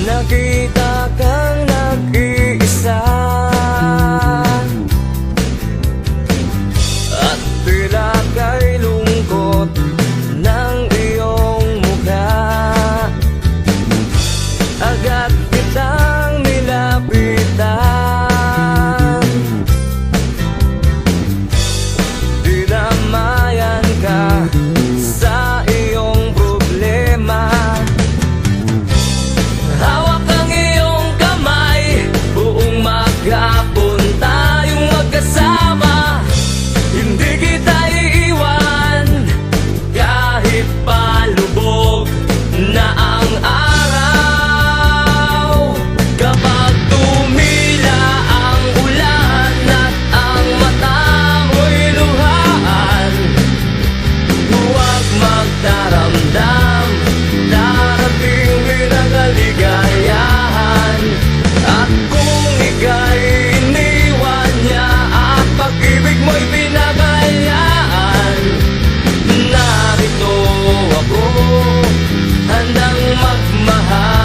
Nakita kang nag-iisa at tila kay lungkot ng iyong mukha. Agad kitang nilapitan, dinamayan ka sa iyong problema. Hawak ang iyong kamay, buong maghapon tayong magkasama. Hindi kita iiwan kahit palubog na ang araw. Kapag tumila ang ulan at ang mata mo'y luhaan, huwag magdaramdam, darating din ang kaligayahan. At kung ika'y iniwan niya at pag-ibig mo'y pinabayaan, narito ako, handang magmahal.